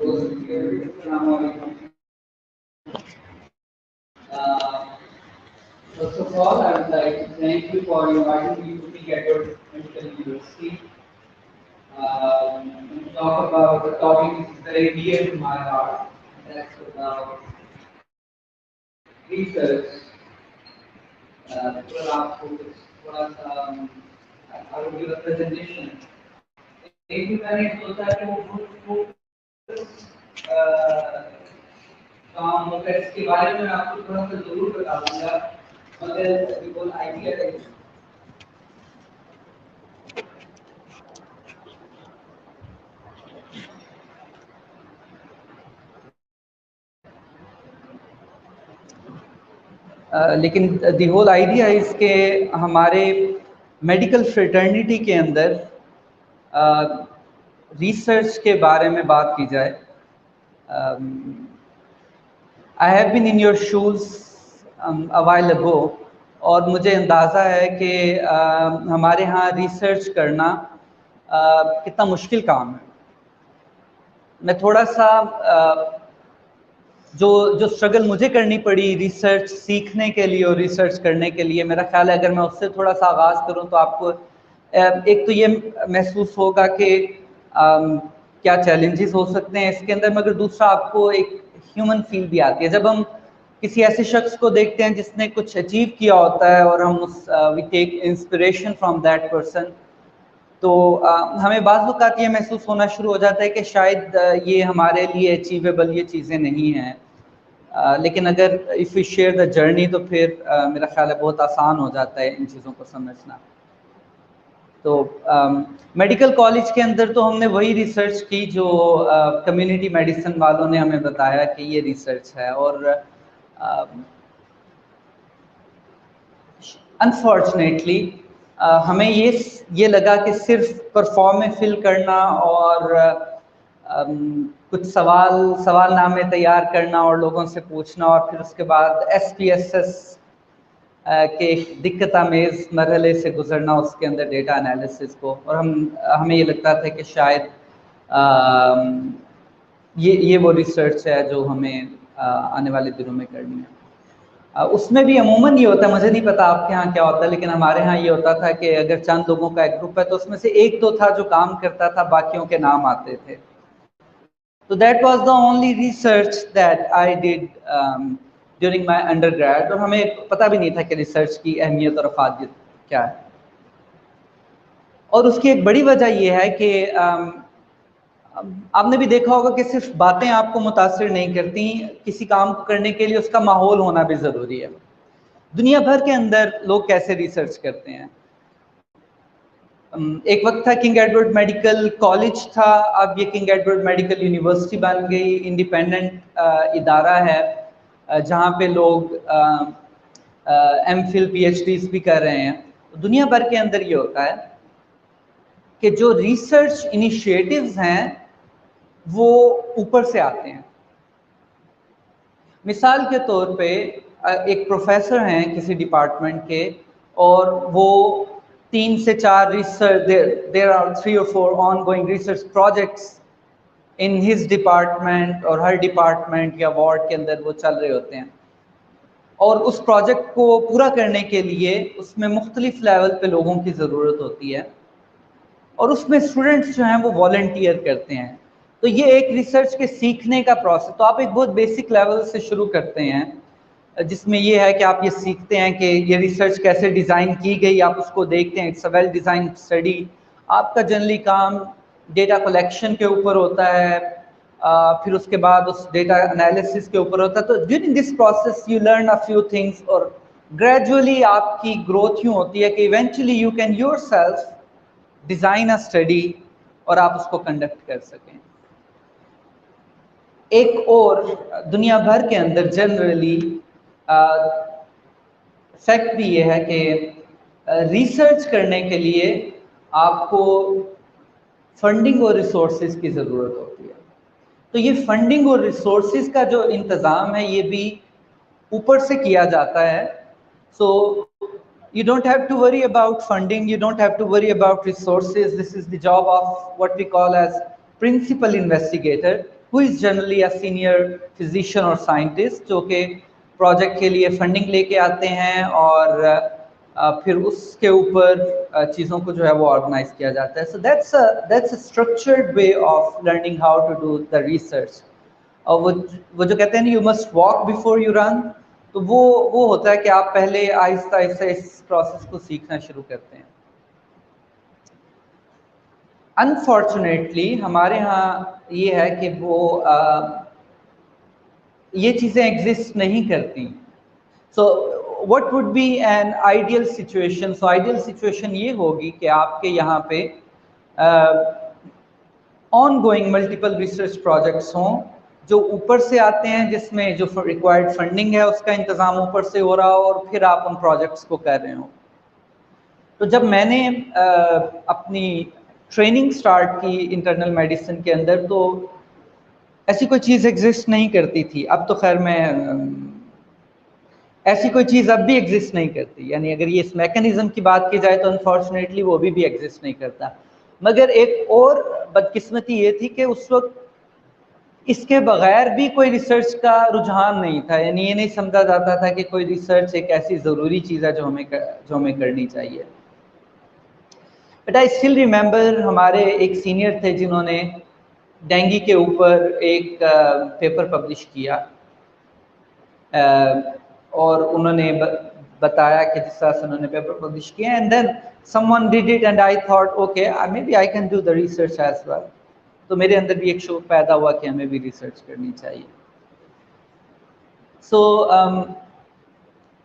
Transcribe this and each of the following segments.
those here. First of all, I would like to thank you for inviting me to DEAG Medical University. To talk about the topic which is very dear to my heart. That's about research. I will give a presentation. एक भी मैंने सोचा कि वो काम होगा इसके बारे में आपको थोड़ा सा जरूर बता दूंगा मगर बिल्कुल आइडिया है लेकिन द होल आइडिया है इसके हमारे मेडिकल फ्रेटर्निटी के अंदर रिसर्च के बारे में बात की जाए. I have been in your shoes a while ago और मुझे अंदाज़ा है कि हमारे यहाँ रिसर्च करना कितना मुश्किल काम है. मैं थोड़ा सा जो स्ट्रगल मुझे करनी पड़ी रिसर्च सीखने के लिए और रिसर्च करने के लिए, मेरा ख्याल है अगर मैं उससे थोड़ा सा आगाज़ करूं तो आपको एक तो ये महसूस होगा कि क्या चैलेंजेस हो सकते हैं इसके अंदर, मगर दूसरा आपको एक ह्यूमन फील भी आती है जब हम किसी ऐसे शख्स को देखते हैं जिसने कुछ अचीव किया होता है और हम उस we take inspiration from that person. तो हमें बाज़ वक़्त ये महसूस होना शुरू हो जाता है कि शायद ये हमारे लिए अचीवेबल ये चीज़ें नहीं हैं. लेकिन अगर if we share the journey तो फिर मेरा ख्याल है बहुत आसान हो जाता है इन चीज़ों को समझना. तो मेडिकल कॉलेज के अंदर तो हमने वही रिसर्च की जो कम्युनिटी मेडिसिन वालों ने हमें बताया कि ये रिसर्च है. और अनफॉर्चुनेटली हमें ये लगा कि सिर्फ परफॉर्म फिल करना और कुछ सवालनामे तैयार करना और लोगों से पूछना और फिर उसके बाद SPSS के दिक्कत आमेज़ मरहले से गुजरना उसके अंदर डेटा एनालिसिस को, और हमें ये लगता था कि शायद ये वो रिसर्च है जो हमें आने वाले दिनों में करनी है. उसमें भी अमूमन ये होता है, मुझे नहीं पता आपके यहाँ क्या होता है, लेकिन हमारे यहाँ ये होता था कि अगर चंद लोगों का एक ग्रुप है तो उसमें से एक तो था जो काम करता था, बाकियों के नाम आते थे. तो that was the only research that I did during my undergrad. और हमें पता भी नहीं था कि रिसर्च की अहमियत और अफादियत क्या है. और उसकी एक बड़ी वजह यह है कि आपने भी देखा होगा कि सिर्फ बातें आपको मुतासिर नहीं करती, किसी काम को करने के लिए उसका माहौल होना भी ज़रूरी है. दुनिया भर के अंदर लोग कैसे रिसर्च करते हैं. एक वक्त था किंग एडवर्ड मेडिकल कॉलेज था, अब ये किंग एडवर्ड मेडिकल यूनिवर्सिटी बन गई. इंडिपेंडेंट इदारा है जहाँ पे लोग MPhil PhDs भी कर रहे हैं. दुनिया भर के अंदर ये होता है कि जो रिसर्च इनिशिएटिव्स हैं वो ऊपर से आते हैं. मिसाल के तौर पे एक प्रोफेसर हैं किसी डिपार्टमेंट के और वो 3 से 4 research there are 3 or 4 ongoing research projects in his department, और हर डिपार्टमेंट या वार्ड के अंदर वो चल रहे होते हैं. और उस प्रोजेक्ट को पूरा करने के लिए उसमें मुख्तलिफ लेवल पे लोगों की ज़रूरत होती है और उसमें स्टूडेंट्स जो हैं वो वॉलंटियर करते हैं. तो ये एक रिसर्च के सीखने का प्रोसेस. तो आप एक बहुत बेसिक लेवल से शुरू करते हैं जिसमें ये है कि आप ये सीखते हैं कि ये रिसर्च कैसे डिज़ाइन की गई, आप उसको देखते हैं. It's a well design study. आपका जनरली काम डेटा कलेक्शन के ऊपर होता है, फिर उसके बाद उस डेटा एनालिसिस के ऊपर होता है. तो during this process you learn a few things और ग्रेजुअली आपकी ग्रोथ यूँ होती है कि eventually you can yourself design a study और आप उसको कंडक्ट कर सकें. एक और दुनिया भर के अंदर जनरली फैक्ट भी ये है कि रिसर्च करने के लिए आपको फंडिंग और रिसोर्सेज की ज़रूरत होती है. तो ये फंडिंग और रिसोर्सेज का जो इंतज़ाम है ये भी ऊपर से किया जाता है. सो you don't have to worry about funding, you don't have to worry about resources. This is the job of what we call as principal investigator, who is generally a senior physician or scientist, जो कि project के लिए funding लेके आते हैं और फिर उसके ऊपर चीज़ों को जो है वो ऑर्गेनाइज किया जाता है. So that's a structured way of learning how to do the research. और वो जो कहते हैं ना, you must walk before you run, तो वो होता है कि आप पहले आहिस्ता आहिस्ता इस प्रोसेस को सीखना शुरू करते हैं. अनफॉर्चुनेटली हमारे यहाँ ये है कि वो ये चीज़ें एग्जिस्ट नहीं करती. So what would be an ideal situation? So ideal situation ये होगी कि आपके यहाँ पे ऑनगोइंग मल्टीपल रिसर्च प्रोजेक्ट्स हों जो ऊपर से आते हैं, जिसमें जो रिक्वायर्ड फंडिंग है उसका इंतज़ाम ऊपर से हो रहा हो और फिर आप उन प्रोजेक्ट्स को कर रहे हो. तो जब मैंने अपनी ट्रेनिंग स्टार्ट की इंटरनल मेडिसिन के अंदर, तो ऐसी कोई चीज़ एग्जिस्ट नहीं करती थी. अब तो खैर मैं ऐसी कोई चीज़ अब भी एग्जिस्ट नहीं करती, यानी अगर ये इस मैकेनिज्म की बात की जाए तो अनफॉर्चुनेटली वो भी एग्जिस्ट नहीं करता. मगर एक और बदकिस्मती ये थी कि उस वक्त इसके बगैर भी कोई रिसर्च का रुझान नहीं था, यानी ये नहीं समझा जाता था कि कोई रिसर्च एक ऐसी ज़रूरी चीज़ है जो हमें करनी चाहिए. बट आई स्टिल रिमेंबर हमारे एक सीनियर थे जिन्होंने डेंगू के ऊपर एक पेपर पब्लिश किया और उन्होंने बताया कि जिस तरह से उन्होंने पेपर पब्लिश किया, and then someone did it and I thought okay maybe I can do the research as well. तो मेरे अंदर भी एक शौक पैदा हुआ कि हमें भी रिसर्च करनी चाहिए.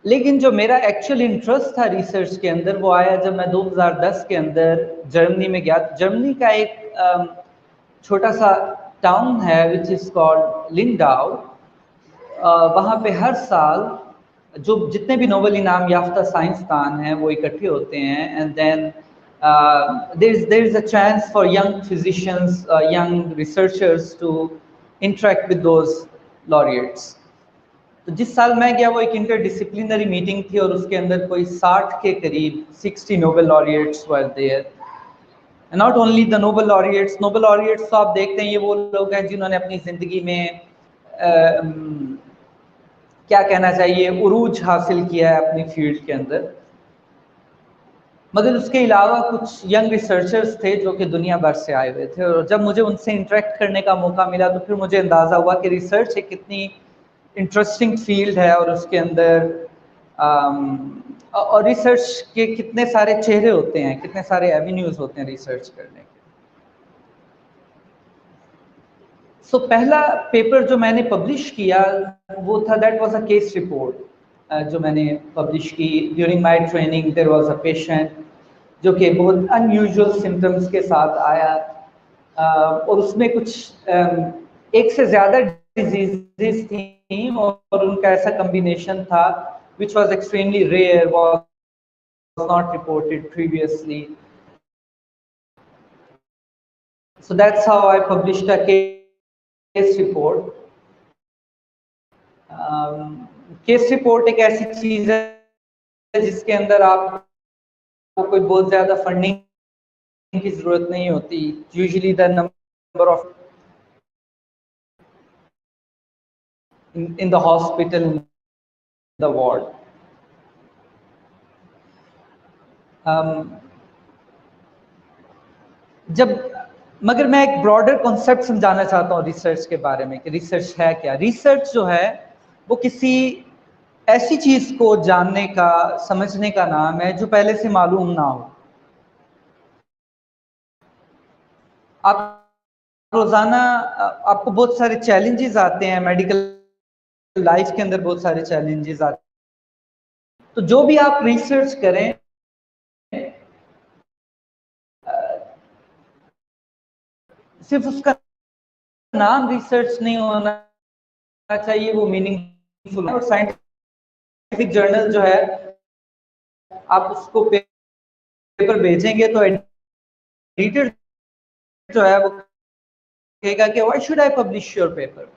लेकिन जो मेरा एक्चुअल इंटरेस्ट था रिसर्च के अंदर वो आया जब मैं 2010 के अंदर जर्मनी में गया. जर्मनी का एक छोटा सा टाउन है विच इज़ कॉल्ड लिंडाउ. वहाँ पे हर साल जो जितने भी नोबेल इनाम याफ्ता साइंसदान हैं वो इकट्ठे होते हैं, and then there is a chance for young physicians, young researchers to interact with those laureates. तो जिस साल मैं गया वो एक इंटरडिसिप्लिनरी मीटिंग थी और उसके अंदर कोई 60 के करीब 60 Nobel laureates were there. Not only the Nobel laureates तो आप देखते हैं ये वो लोग हैं जिन्होंने अपनी ज़िंदगी में क्या कहना चाहिए उरूज हासिल किया है अपनी फील्ड के अंदर. मगर उसके अलावा कुछ यंग रिसर्चर्स थे जो कि दुनिया भर से आए हुए थे, और जब मुझे उनसे इंटरेक्ट करने का मौका मिला तो फिर मुझे अंदाज़ा हुआ कि रिसर्च एक कितनी इंटरेस्टिंग फील्ड है और उसके अंदर और रिसर्च के कितने सारे चेहरे होते हैं, कितने सारे एवेन्यूज़ होते हैं रिसर्च करने के. सो पहला पेपर जो मैंने पब्लिश किया वो था, that was a case report जो मैंने पब्लिश की. During my training there was a patient जो कि बहुत अनयूजुअल सिम्टम्स के साथ आया और उसमें कुछ एक से ज़्यादा डिजीजेस थी और उनका ऐसा कम्बिनेशन था which was extremely rare, was not reported previously. So that's how I published a case report. Case report एक ऐसी चीज है जिसके अंदर आपको कोई बहुत ज्यादा फंडिंग की जरूरत नहीं होती. Usually the number of in the hospital, in the ward. मगर मैं एक ब्रॉडर कॉन्सेप्ट समझाना चाहता हूँ रिसर्च के बारे में कि रिसर्च है क्या. रिसर्च जो है वो किसी ऐसी चीज को जानने का, समझने का नाम है जो पहले से मालूम ना हो. आप रोजाना आपको बहुत सारे चैलेंजेस आते हैं, मेडिकल लाइफ के अंदर बहुत सारे चैलेंजेस आते हैं. तो जो भी आप रिसर्च करें सिर्फ उसका नाम रिसर्च नहीं होना चाहिए, वो मीनिंगफुल है. और साइंटिफिक जर्नल जो है आप उसको पेपर भेजेंगे तो एडिटर जो है वो कहेगा कि why should I publish your paper.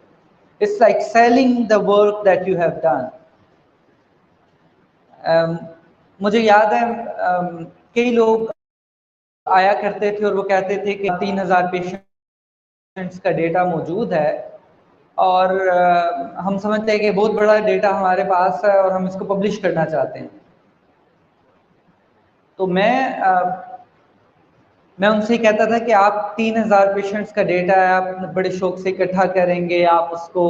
It's like selling the work that you have done. मुझे याद है कई लोग आया करते थे और वो कहते थे कि 3000 पेशेंट का डेटा मौजूद है और हम समझते हैं कि बहुत बड़ा डेटा हमारे पास है और हम इसको पब्लिश करना चाहते हैं। तो मैं उनसे कहता था कि आप 3000 पेशेंट्स का डेटा है, आप बड़े शौक से इकट्ठा करेंगे, आप उसको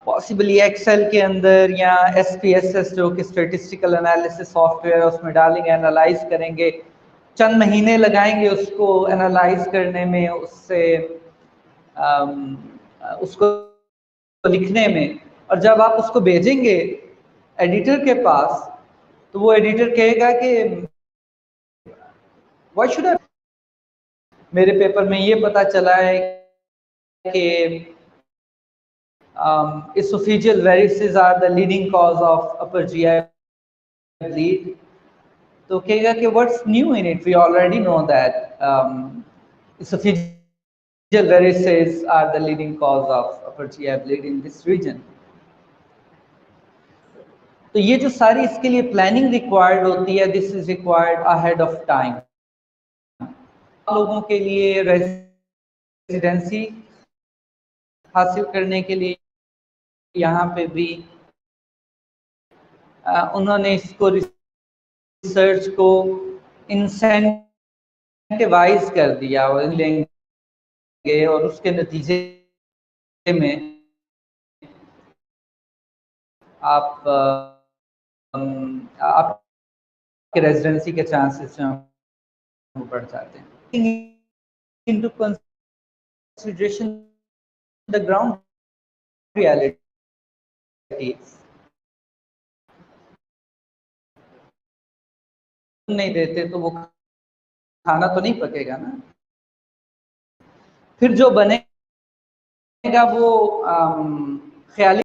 पॉसिबली एक्सेल के अंदर या SPSS जो कि स्टैटिस्टिकल एनालिसिस सॉफ्टवेयर है उसमें डालेंगे, एनालाइज करेंगे, चंद महीने लगाएंगे उसको एनालाइज करने में, उसको लिखने में, और जब आप उसको भेजेंगे एडिटर के पास तो वो एडिटर कहेगा कि व्हाई शुड आई, मेरे पेपर में ये पता चला है कि esophageal varices are the leading cause of upper GI bleed. तो कहेगा कि what's new in it? We already know that esophageal varices are the leading cause of upper GI bleed in this region. तो ये जो सारी इसके लिए planning required होती है, this is required ahead of time. लोगों के लिए रेजिडेंसी हासिल करने के लिए यहाँ पे भी उन्होंने इसको रिसर्च को इंसेंटिवाइज कर दिया और लेंगे और उसके नतीजे में आपके रेजिडेंसी के चांसेस बढ़ जाते हैं। Into consideration the ground reality, नहीं देते तो वो खाना तो नहीं पकेगा ना, फिर जो बनेगा वो ख्याली।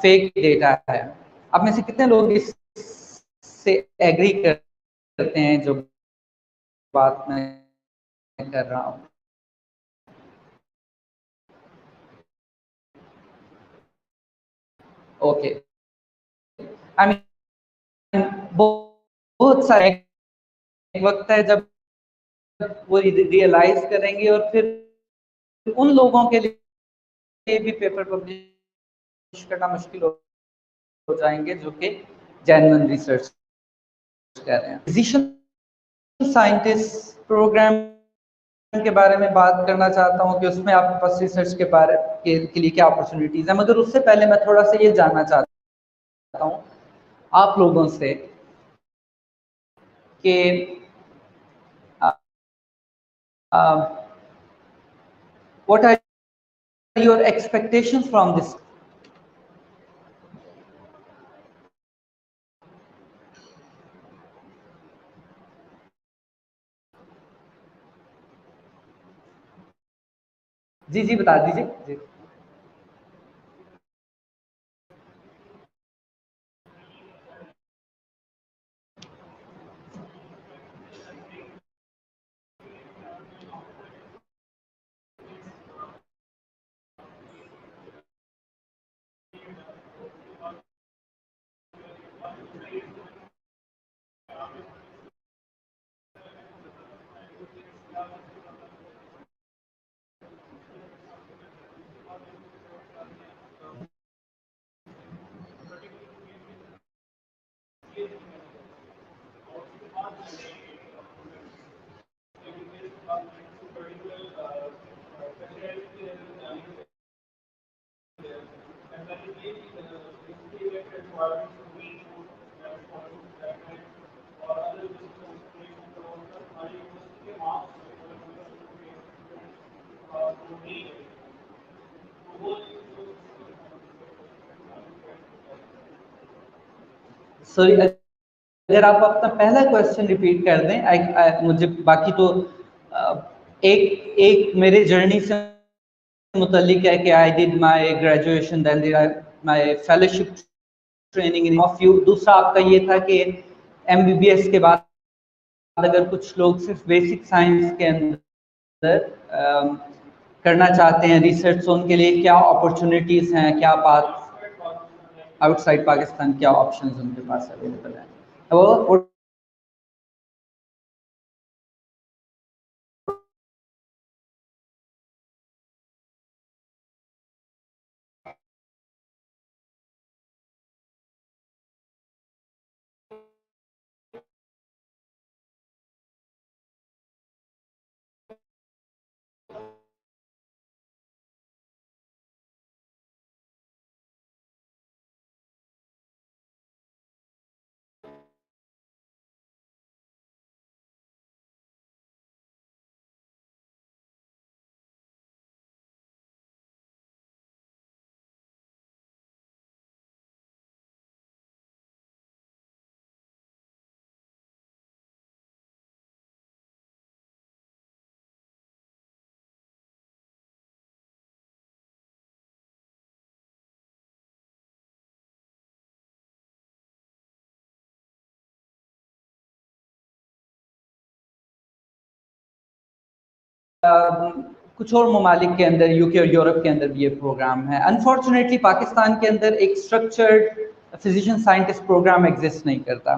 फेक डेटा है। आप में से कितने लोग इससे एग्री करते हैं जो बात मैं कर रहा हूं? ओके, आई मीन बहुत सारे वक्त है जब वो रियलाइज करेंगे और फिर उन लोगों के लिए भी पेपर पब्लिश करना मुश्किल हो जाएंगे जो कि जेन्युइन रिसर्च कर रहे हैं। फिजिशियन साइंटिस्ट प्रोग्राम के बारे में बात करना चाहता हूं कि उसमें आपके पास रिसर्च के लिए क्या अपॉर्चुनिटीज है, मगर उससे पहले मैं थोड़ा सा ये जानना चाहता हूं आप लोगों से कि what are your expectations from this. जी जी बता दीजिए जी। सॉरी, अगर आप अपना पहला क्वेश्चन रिपीट कर दें। मुझे बाकी तो एक एक मेरे जर्नी से मुतल्लिक है कि I did my graduation, then my fellowship training in of you. दूसरा आपका ये था कि MBBS के बाद अगर कुछ लोग सिर्फ बेसिक साइंस के अंदर करना चाहते हैं रिसर्च, तो उनके लिए क्या अपॉर्चुनिटीज हैं, क्या पाथ आउटसाइड पाकिस्तान, क्या ऑप्शंस उनके पास अवेलेबल हैं। वो कुछ और ममालिक के अंदर, यूके और यूरोप के अंदर भी ये प्रोग्राम है। अनफॉर्चुनेटली पाकिस्तान के अंदर एक structured physician scientist program exist नहीं करता।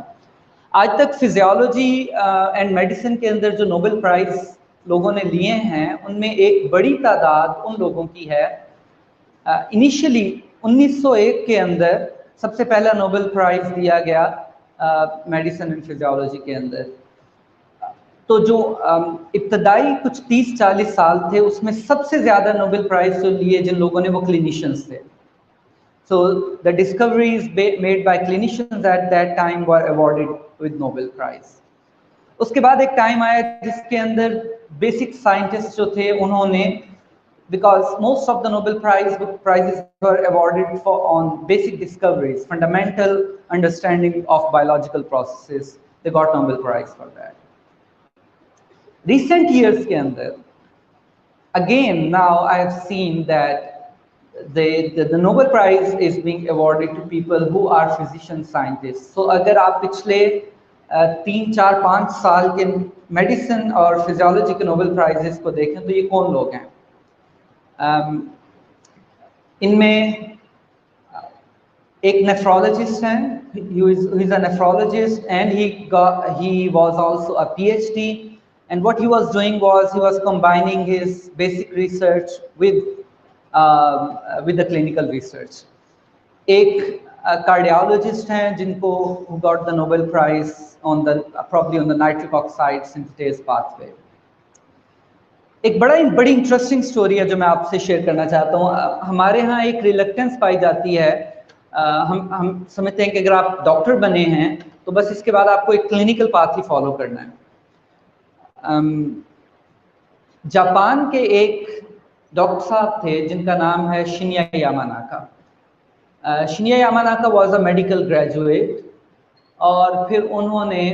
आज तक फिजियोलॉजी एंड मेडिसिन के अंदर जो नोबेल प्राइज लोगों ने लिए हैं, उनमें एक बड़ी तादाद उन लोगों की है। इनिशियली 1901 के अंदर सबसे पहला नोबेल प्राइज दिया गया मेडिसिन एंड फिजियोलॉजी के अंदर। तो जो इब्तदाई कुछ 30-40 साल थे, उसमें सबसे ज़्यादा नोबेल प्राइज जो लिए जिन लोगों ने, वो क्लिनिशियंस थे। So the discoveries made by clinicians at that time were awarded with Nobel Prize. उसके बाद एक टाइम आया जिसके अंदर बेसिक साइंटिस्ट जो थे उन्होंने, because most of the Nobel prizes were awarded for on basic discoveries, fundamental understanding of biological processes, they got Nobel Prize for that. Recent years के अंदर, again now I have seen that the Nobel Prize is being awarded to people who are physician scientists. So अगर आप पिछले 3-4-5 साल के medicine और physiology के Nobel prizes को देखें तो ये कौन लोग हैं? इनमें एक नेफ्रोलॉजिस्ट हैं, he is a nephrologist and he was also a PhD, and what he was doing was he was combining his basic research with the clinical research. एक cardiologist हैं जिनको who got the Nobel Prize on the probably on the nitric oxide synthetase pathway. एक बड़ी interesting story है जो मैं आपसे share करना चाहता हूँ। हमारे यहाँ एक रिलक्टेंस पाई जाती है, हम समझते हैं कि अगर आप डॉक्टर बने हैं तो बस इसके बाद आपको एक क्लिनिकल पाथ ही फॉलो करना है। जापान के एक डॉक्टर साहब थे जिनका नाम है Shinya Yamanaka. Shinya Yamanaka was a medical graduate, और फिर उन्होंने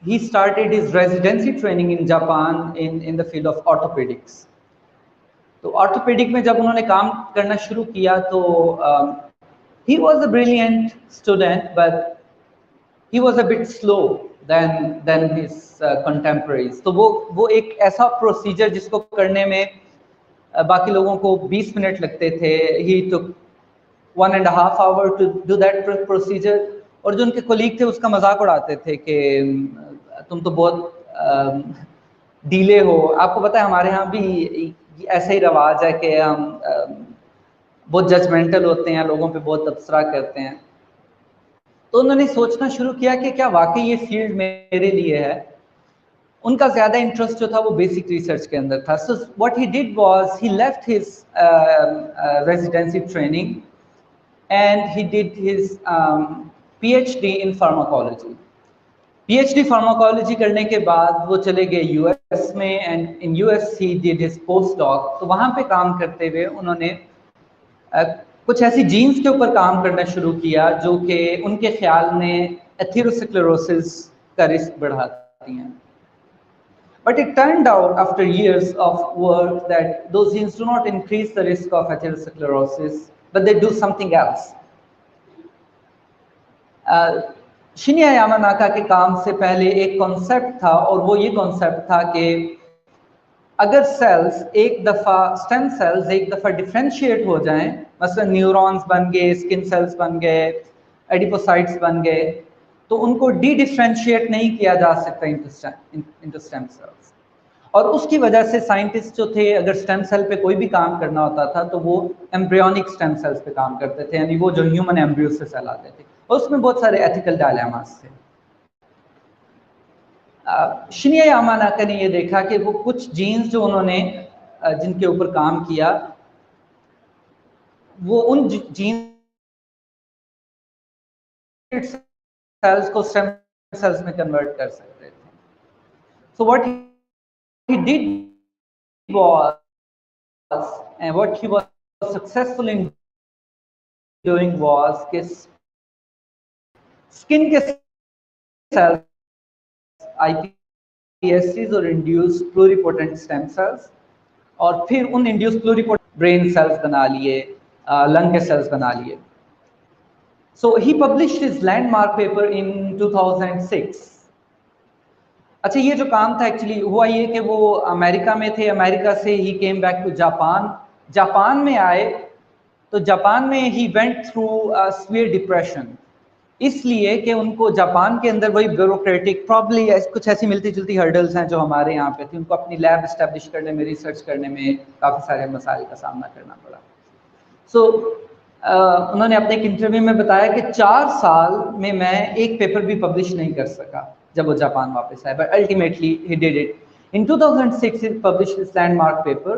he started his residency training in Japan in the field of orthopedics. तो ऑर्थोपेडिक में जब उन्होंने काम करना शुरू किया तो he was a brilliant student, but he was a bit slow than his contemporaries. तो वो एक ऐसा प्रोसीजर जिसको करने में बाकी लोगों को 20 मिनट लगते थे, he took 1.5 hours to do that procedure, और जो उनके कोलीग थे उसका मजाक उड़ाते थे कि तुम तो बहुत डीले हो। आपको पता है हमारे यहाँ भी ऐसा ही रवाज है कि हम बहुत जजमेंटल होते हैं, लोगों पे बहुत तबसरा करते हैं। तो उन्होंने सोचना शुरू किया कि क्या वाकई ये फील्ड मेरे लिए है। उनका ज़्यादा इंटरेस्ट जो था वो बेसिक रिसर्च के अंदर था। So what he did was he left his residency training and he did his PhD in pharmacology. PhD pharmacology करने के बाद वो चले गए US में, and in US he did his post doc. तो वहाँ पे काम करते हुए उन्होंने कुछ ऐसी जीन्स के ऊपर काम करना शुरू किया जो कि उनके ख्याल में एथेरोस्क्लेरोसिस का रिस्क बढ़ाती हैं। But it turned out after years of work that those genes do not increase the risk of atherosclerosis, but they do something else. Shinya Yamanaka के काम से पहले एक कॉन्सेप्ट था, और वो ये कॉन्सेप्ट था कि अगर सेल्स एक दफ़ा, स्टेम सेल्स एक दफ़ा डिफ्रेंशिएट हो जाएं, मसलन न्यूरॉन्स बन गए, स्किन सेल्स बन गए, एडिपोसाइट्स बन गए, तो उनको डी डिफ्रेंशिएट नहीं किया जा सकता इंटू स्टेम सेल्स। और उसकी वजह से साइंटिस्ट जो थे, अगर स्टेम सेल पे कोई भी काम करना होता था तो वो एम्ब्रियोनिक स्टेम सेल्स पे काम करते थे, यानी वो जो ह्यूमन एम्ब्रियो से सेल आते थे, और उसमें बहुत सारे एथिकल डायलेमास थे। शिन्या यामानाका ने ये देखा कि वो कुछ जीन्स जो उन्होंने जिनके ऊपर काम किया, वो उन जीन सेल्स को स्टेम सेल्स में कन्वर्ट कर सकते थे। So what he did was, and what he was successful in doing was कि स्किन के सेल्स, iPSCs और इंड्यूस्ड प्लूरिपोटेंट स्टेम सेल्स, और फिर उन इंड्यूस्ड प्लूरिपोटेंट ब्रेन सेल्स बना लिए, लंग के सेल्स बना लिए। So he published his landmark paper in 2006. अच्छा, ये जो काम था एक्चुअली हुआ ये कि वो अमेरिका में थे, अमेरिका से ही came back to Japan. Japan में आए तो जापान में ही वेंट थ्रू सीवियर डिप्रेशन, इसलिए कि उनको जापान के अंदर वही ब्यूरोक्रेटिक प्रॉब्ली कुछ ऐसी मिलती जुलती हर्डल्स हैं जो हमारे यहाँ पे थी। उनको अपनी लैब इस्टेब्लिश करने में, रिसर्च करने में काफ़ी सारे मसाइल का सामना करना पड़ा। सो उन्होंने अपने एक इंटरव्यू में बताया कि 4 साल में मैं एक पेपर भी पब्लिश नहीं कर सका जब वो जापान वापस आए, but ultimately he did it. In 2006 he published his landmark paper,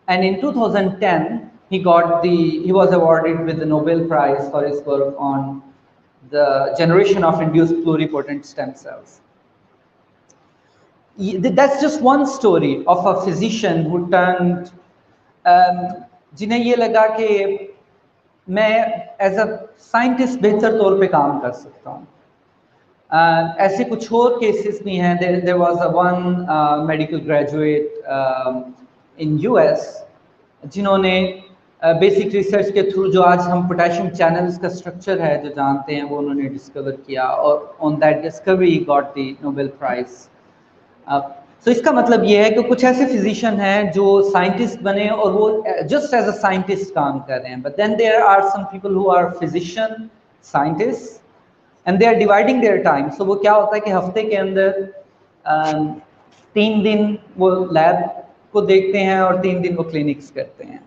and in 2010 he was awarded with the Nobel Prize for his work on the generation of induced pluripotent stem cells. That's just one story of a physician who turned, जिन्हें ये लगा कि मैं as a scientist बेहतर तौर पे काम कर सकता हूँ। ऐसे कुछ और केसेस भी हैं। There was a one medical graduate in US जिन्होंने बेसिक रिसर्च के थ्रू जो आज हम पोटेशियम चैनल्स का स्ट्रक्चर है जो जानते हैं, वो उन्होंने डिस्कवर किया, और on that discovery got the Nobel prize. तो इसका मतलब ये है कि कुछ ऐसे फिजिशियन हैं जो साइंटिस्ट बने और वो जस्ट एज अ साइंटिस्ट काम कर रहे हैं, but then there are some people who are physician scientist and they are dividing their time. So वो क्या होता है कि हफ्ते के अंदर 3 दिन वो लैब को देखते हैं और 3 दिन वो क्लिनिक्स करते हैं,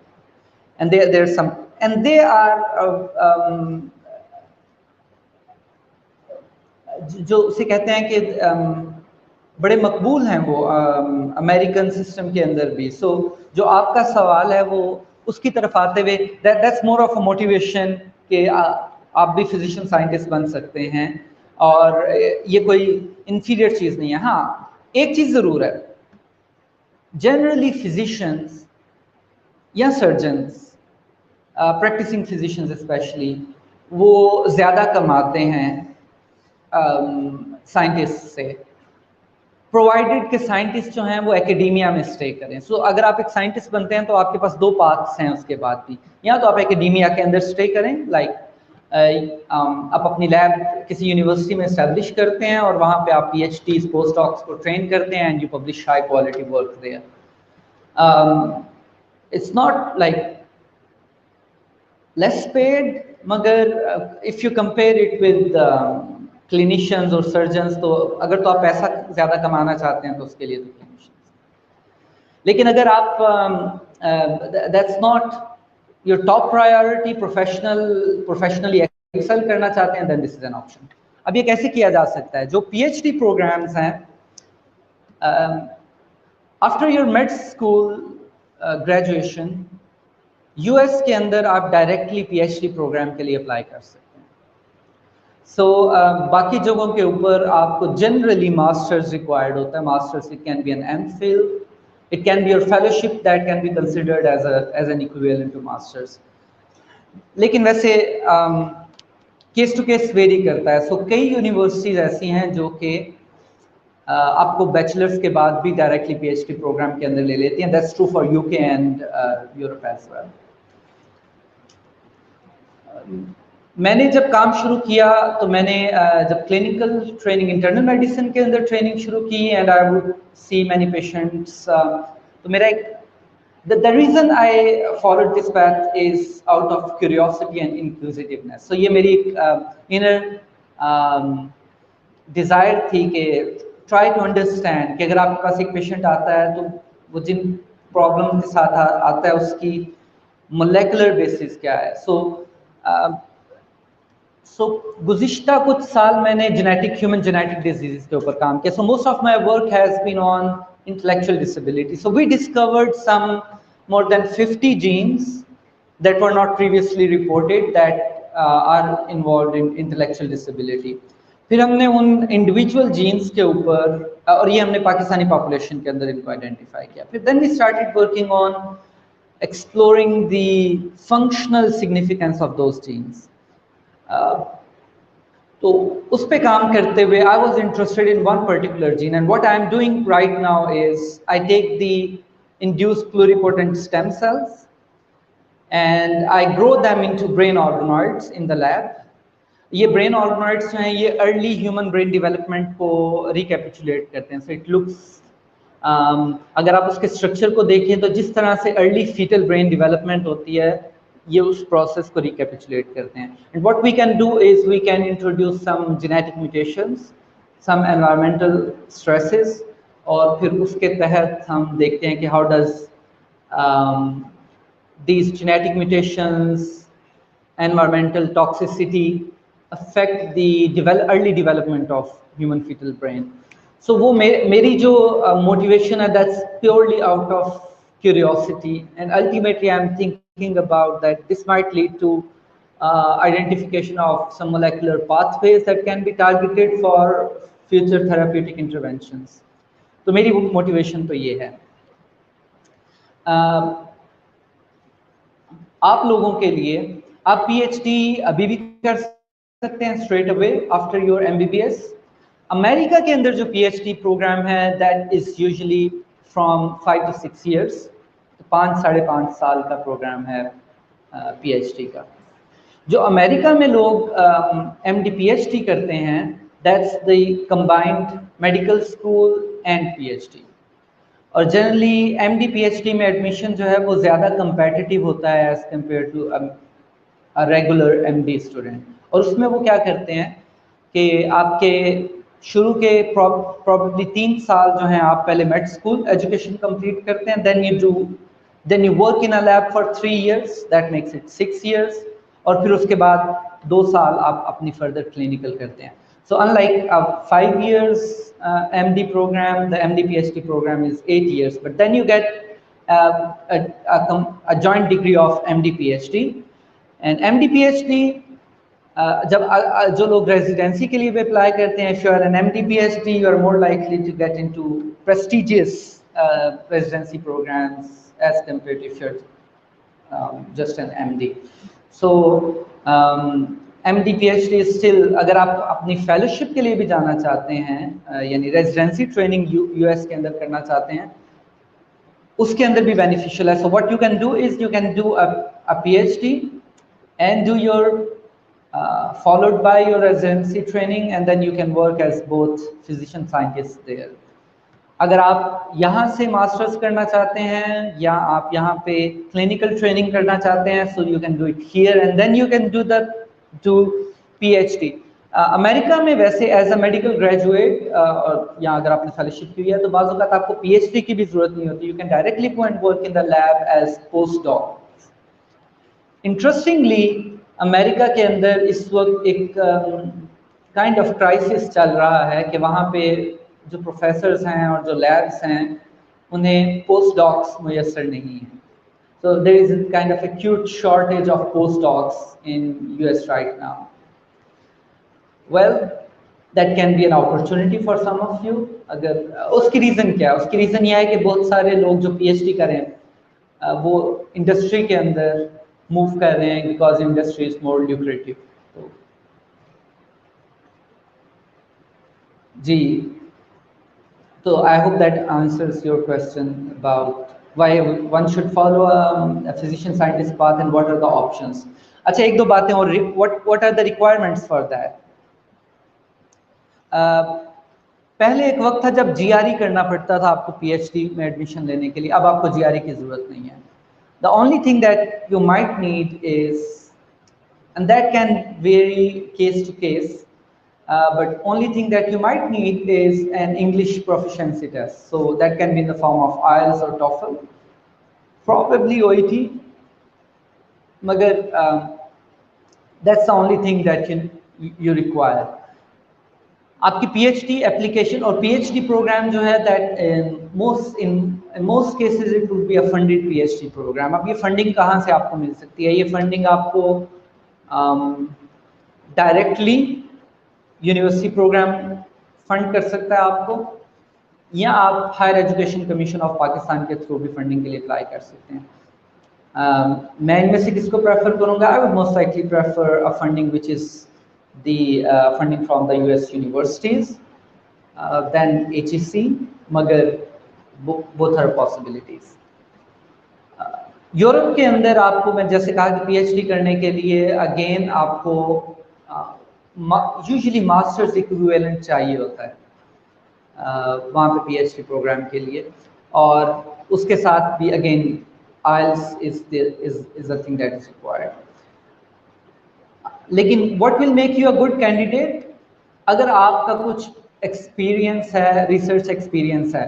and there some and they are जो उसे कहते हैं कि बड़े मकबूल हैं वो अमेरिकन सिस्टम के अंदर भी। सो जो आपका सवाल है वो उसकी तरफ आते हुए, that's more of a motivation कि आप भी फिजिशियन साइंटिस्ट बन सकते हैं, और ये कोई इंफीरियर चीज़ नहीं है। हाँ, एक चीज़ ज़रूर है, जनरली फिजिशियंस या सर्जन्स, प्रैक्टिसिंग फिजिशियंस स्पेशली, वो ज़्यादा कमाते हैं साइंटिस्ट से, प्रोवाइडेड के साइंटिस्ट जो हैं वो एकेडेमिया में स्टे करें। सो अगर आप एक साइंटिस्ट बनते हैं तो आपके पास 2 पाथ्स हैं उसके बाद भी, या तो आप एकेडेमिया के अंदर स्टे करें, लाइक आप अपनी लैब किसी यूनिवर्सिटी में एस्टेब्लिश करते हैं और वहाँ पे आप PhDs पोस्ट डॉक्स को ट्रेन करते हैं and you publish high quality work there. It's not like less paid, मगर if you compare it with clinicians और सर्जन्स, तो अगर तो आप पैसा ज़्यादा कमाना चाहते हैं तो उसके लिए तो क्लिनिशियंस। लेकिन अगर आप that's not your top priority, professionally excel करना चाहते हैं, then this is an option. अब ये कैसे किया जा सकता है? जो PhD प्रोग्राम्स हैं, after your med school graduation, US के अंदर आप डायरेक्टली PhD प्रोग्राम के लिए अप्लाई कर सकते हैं। सो बाकी जगहों के ऊपर आपको जनरली मास्टर्स रिक्वायर्ड होता है। Masters, it can be an MPhil, it can be your fellowship that can be considered as an equivalent to masters. लेकिन वैसे केस टू केस वेरी करता है। सो कई यूनिवर्सिटीज़ ऐसी हैं जो कि आपको बैचलर्स के बाद भी डायरेक्टली PhD प्रोग्राम के अंदर ले लेती हैं। That's true for UK and Europe as well. मैंने जब काम शुरू किया तो मैंने जब क्लिनिकल ट्रेनिंग इंटरनल मेडिसिन के अंदर ट्रेनिंग शुरू की and I would see many patients, तो मेरा एक the reason I followed this path is out of curiosity and inquisitiveness. So ये मेरी inner desire थी कि try to understand कि अगर आपके पास एक पेशेंट आता है तो वो जिन प्रॉब्लम के साथ आता है उसकी मोलेकुलर बेसिस क्या है. सो गुज़िश्ता कुछ साल मैंने ह्यूमन जेनेटिक डिजीज़ के ऊपर काम किया. So most of my work has been on intellectual disability. So we discovered some more than 50 genes that were not previously reported that are involved in intellectual disability. फिर हमने उन individual jeans के ऊपर और ये हमने पाकिस्तानी पॉपुलेशन के अंदर इनको आइडेंटिफाई किया. फिर then we started working on exploring the functional significance of those genes. तो उस पे काम करते हुए I was interested in one particular gene, and what I am doing right now is I take the induced pluripotent stem cells and I grow them into brain organoids in the lab. ये brain organoids जो हैं ये early human brain development को recapitulate करते हैं. So it looks अगर आप उसके स्ट्रक्चर को देखें तो जिस तरह से अर्ली फीटल ब्रेन डेवलपमेंट होती है ये उस प्रोसेस को रिकैपिचुलेट करते हैं. And what we can do is we can introduce some genetic mutations, some environmental stresses, और फिर उसके तहत हम देखते हैं कि how does these genetic mutations, environmental toxicity affect the early development of human fetal brain. So वो मेरी जो motivation है that's purely out of curiosity, and ultimately I'm thinking about that this might lead to identification of some molecular pathways that can be targeted for future therapeutic interventions. तो मेरी motivation तो ये है. आप लोगों के लिए आप PhD अभी भी कर सकते हैं straight away after your MBBS. America के अंदर जो PhD प्रोग्राम है that is usually from 5 to 6 years, 5-5.5 साल का प्रोग्राम है PhD का. जो अमेरिका में लोग MD PhD करते हैं that's the combined medical school and PhD. और जनरली MD PhD में एडमिशन जो है वो ज़्यादा कंपेटिटिव होता है as compare to a regular MD student. और उसमें वो क्या करते हैं कि आपके शुरू के प्रॉब्ली 3 साल जो हैं आप पहले मेड स्कूल एजुकेशन कंप्लीट करते हैं, then you work in a lab for 3 years, that makes it 6 years, और फिर उसके बाद 2 साल आप अपनी फर्दर क्लिनिकल करते हैं. So unlike a 5 years MD program, the MD PhD program is 8 years, but then you get a joint degree of MD PhD. and MD PhD जब जो लोग रेजिडेंसी के लिए भी अप्लाई करते हैं, if you are an MD PhD you are more likely to get into prestigious residency programs as compared to if you're just an MD. So MD PhD is still, अगर आप अपनी fellowship के लिए भी जाना चाहते हैं यानी रेजिडेंसी ट्रेनिंग US के अंदर करना चाहते हैं, उसके अंदर भी बेनिफिशियल है. So what you can do is you can do a PhD and do your followed by your residency training, and then you can work as both physician scientists there. अगर आप यहाँ से मास्टर्स करना चाहते हैं या आप यहाँ पे क्लिनिकल ट्रेनिंग करना चाहते हैं, so you can do it here and then you can do PhD. America में वैसे एज अ मेडिकल ग्रेजुएट और यहाँ अगर आपने फेलोशिप की है तो बाज़ वक़्त आपको PhD की भी जरूरत नहीं होती. You can directly go and work in the lab as postdoc. Interestingly America के अंदर इस वक्त एक काइंड ऑफ क्राइसिस चल रहा है कि वहाँ पे जो प्रोफेसर्स हैं और जो लैब्स हैं उन्हें पोस्ट डॉक्स मुयसर नहीं हैं. So there is kind of acute shortage of post docs in US right now. Well that can be an opportunity for some of you. अगर उसकी रीज़न क्या है? उसकी रीज़न यह है कि बहुत सारे लोग जो PhD करें वो इंडस्ट्री के अंदर मूव कर रहे हैं because industry is more lucrative. तो जी, तो I hope that answers your question about why one should follow a physician scientist path and what are the options. अच्छा, एक दो बातें और, what are the requirements for that? पहले एक वक्त था जब जीआरई करना पड़ता था आपको पीएचडी में एडमिशन लेने के लिए, अब आपको जीआरई की जरूरत नहीं है. The only thing that you might need is, and that can vary case to case, but only thing that you might need is an English proficiency test. So that can be in the form of IELTS or TOEFL, probably OET. Magar, that's the only thing that you require. आपकी PhD application और PhD program जो है that in most cases it would be a funded PhD program. अब ये funding कहाँ से आपको मिल सकती है? ये फंडिंग आपको डायरेक्टली यूनिवर्सिटी प्रोग्राम फंड कर सकता है आपको, या आप Higher Education Commission of Pakistan के थ्रू भी फंडिंग के लिए अप्लाई कर सकते हैं. मैं इनमें से किसको प्रेफर करूँगा? I would most likely prefer a funding which is the funding from the US universities, then HEC, magar both are possibilities. Europe के अंदर आपको, मैं जैसे कहा कि पीएचडी करने के लिए अगेन आपको यूजुअली मास्टर्स इक्विवेलेंट चाहिए होता है वहाँ पे पीएचडी प्रोग्राम के लिए, और उसके साथ भी again IELTS is the thing that is required. लेकिन what will make you a good candidate? अगर आपका कुछ एक्सपीरियंस है, रिसर्च एक्सपीरियंस है.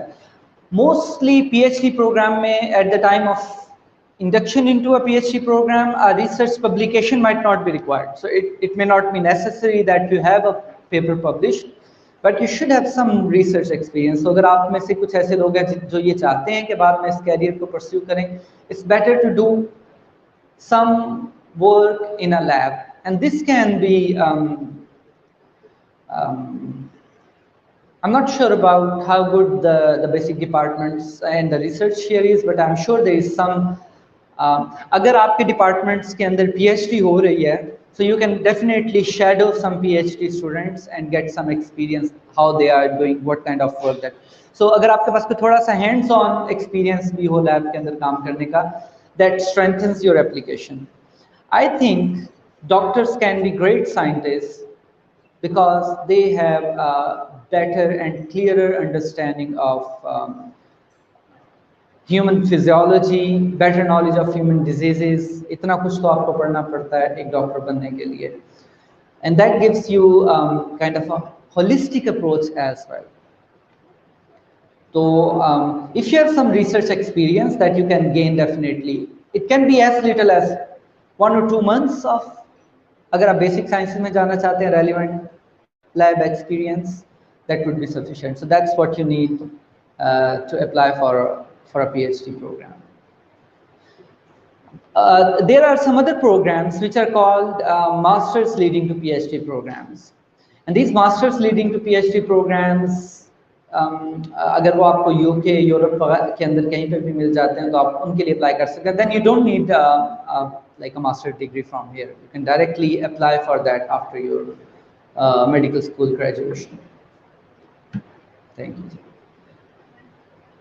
मोस्टली पीएचडी प्रोग्राम में at the time of induction into a PhD program, a research publication might not be required. So it may not be necessary that you have a paper published, but you should have some research experience. So अगर आप में से कुछ ऐसे लोग हैं जो ये चाहते हैं कि बाद में इस कैरियर को pursue करें, it's better to do some work in a lab, and this can be I'm not sure about how good the basic departments and the research here is, but I'm sure there is some. अगर आपके departments के अंदर PhD हो रही है, so you can definitely shadow some PhD students and get some experience how they are doing, what kind of work that. So अगर आपके पास कोई थोड़ा सा hands on experience भी हो लैब के अंदर काम करने का, that strengthens your application. I think doctors can be great scientists because they have a better and clearer understanding of human physiology, better knowledge of human diseases. इतना कुछ तो आपको पढ़ना पड़ता है एक डॉक्टर बनने के लिए, and that gives you kind of a holistic approach as well. So if you have some research experience that you can gain, definitely it can be as little as 1 or 2 months of, अगर आप basic sciences में जाना चाहते हैं, relevant lab experience, that would be sufficient. So that's what you need to apply for a PhD program. There are some other programs which are called masters leading to PhD programs, and these masters leading to PhD programs, अगर वो आपको UK Europe के अंदर कहीं पे भी मिल जाते हैं तो आप उनके लिए अप्लाई कर सकते हैं. Then you don't need like a master's degree from here. You can directly apply for that after your medical school graduation. Thank you.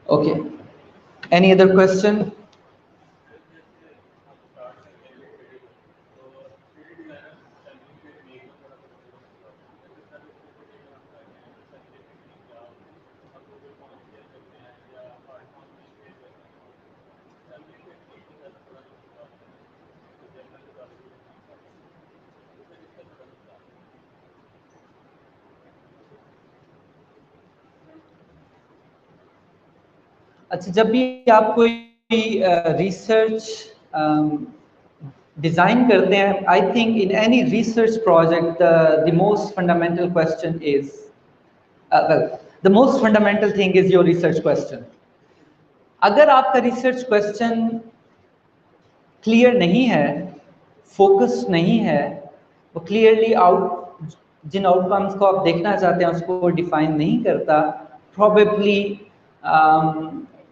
Okay. Any other question? अच्छा, जब भी आप कोई रिसर्च डिजाइन करते हैं, I think in any research project the most fundamental question is the most fundamental thing is your research question. अगर आपका research question clear नहीं है, फोकस नहीं है, वो क्लियरली जिन आउटकम्स को आप देखना चाहते हैं उसको डिफाइन नहीं करता, probably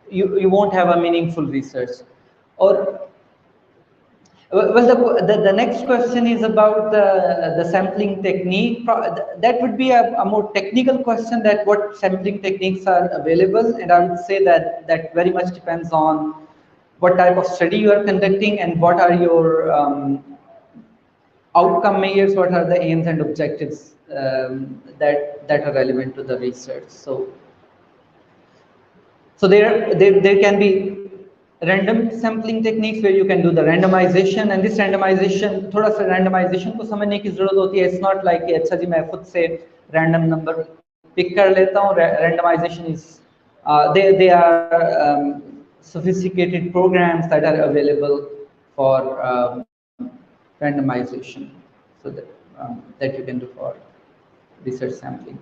you won't have a meaningful research. Or well, the next question is about the sampling technique. That would be a more technical question, that what sampling techniques are available, and I would say that very much depends on what type of study you are conducting and what are your outcome measures, what are the aims and objectives that are relevant to the research. So there can be random sampling techniques where you can do the randomization, and this randomization, थोड़ा सा randomization को समझने की जरूरत होती है. It's not like अच्छा जी मैं खुद से random number pick कर लेता हूँ. Randomization is they are sophisticated programs that are available for randomization, so that you can do for research sampling.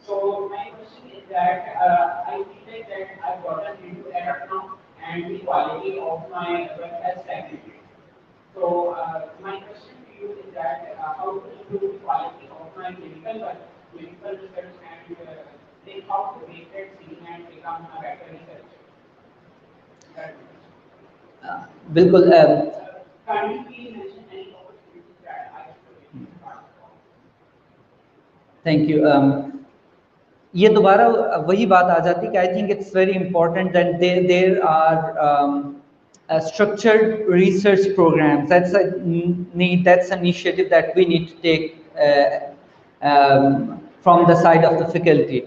So my question is that I feel that I've gotten into error now and the quality of my work has stagnated. So my question to you is that how to improve the quality of my clinical work, clinical research, and think how to make that seen and become a better researcher. बिल्कुल. Can you please mention any opportunities that I should be part of? Thank you. ये दोबारा वही बात आ जाती है कि I think it's very important that there are structured research programs. That's a need. That's an initiative that we need to take from the side of the faculty.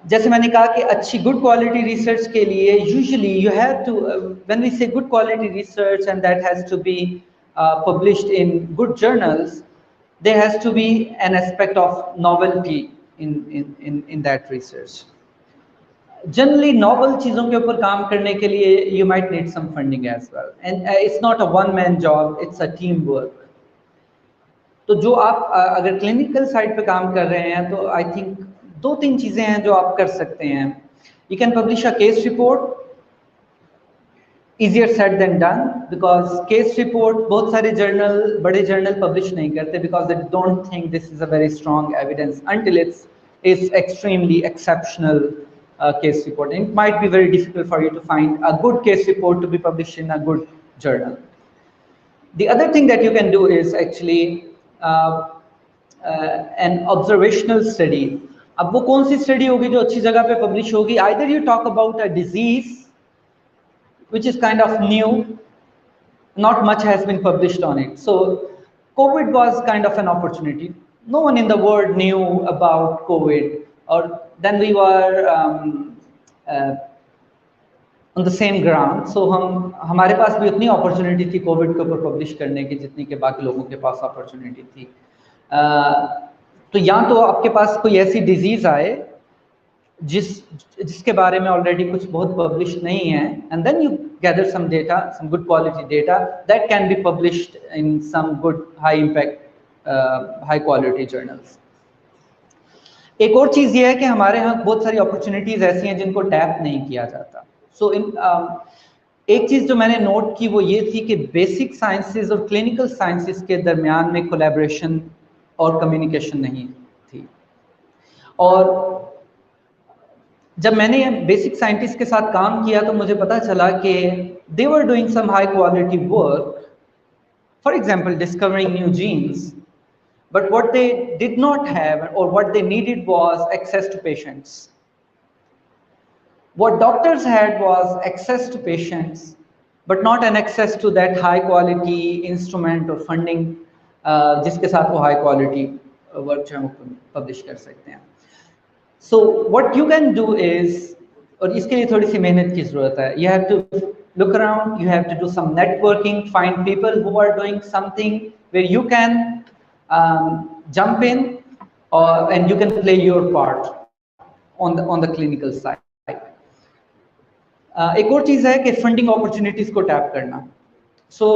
जैसे मैंने कहा कि अच्छी good quality research के लिए usually you have to when we say good quality research, and that has to be published in good journals, there has to be an aspect of novelty in that research. Generally novel चीजों के ऊपर काम करने के लिए you might need some funding as well, and it's not a one man job, it's a team work. तो जो आप अगर क्लिनिकल साइड पे काम कर रहे हैं तो आई थिंक दो तीन चीजें हैं जो आप कर सकते हैं. You can publish a case report. easier said than done, because case report बहुत सारे जर्नल बड़े जर्नल पब्लिश नहीं करते because they don't think this is a very strong evidence until it's extremely exceptional case report. And it might be very difficult for you to find a good case report to be published in a good journal. The other thing that you can do is actually an observational study. अब वो कौन सी study होगी जो अच्छी जगह पे publish होगी? Either you talk about a disease which is kind of new, not much has been published on it. So COVID was kind of an opportunity. No one in the world knew about COVID, or then we were on the same ground. So हमारे पास भी उतनी opportunity थी COVID के ऊपर publish करने की जितनी के बाकी लोगों के पास opportunity थी. तो या तो आपके पास कोई ऐसी disease आए जिसके बारे में ऑलरेडी कुछ बहुत पब्लिश नहीं है, and then you gather some data, some good quality data that can be published in some good high impact high quality journals. एक और चीज ये है कि हमारे यहाँ बहुत सारी अपॉर्चुनिटीज ऐसी हैं जिनको टैप नहीं किया जाता. सो एक चीज जो मैंने नोट की वो ये थी कि बेसिक साइंसेज और क्लिनिकल साइंसेज के दरमियान में कोलैबोरेशन और कम्युनिकेशन नहीं थी. और जब मैंने बेसिक साइंटिस्ट के साथ काम किया तो मुझे पता चला कि they were doing some high quality work, for example discovering new genes, but what they did not have or what they needed was access to patients. What doctors had was access to patients, but not an access to that high quality instrument or funding जिसके साथ वो high quality work जो है वो publish कर सकते हैं. So what you can do is, और इसके लिए थोड़ी सी मेहनत की ज़रूरत है. You have to look around, you have to do some networking, find people who are doing something where you can jump in, and you can play your part on the clinical side. एक और चीज़ है कि funding opportunities को tap करना. So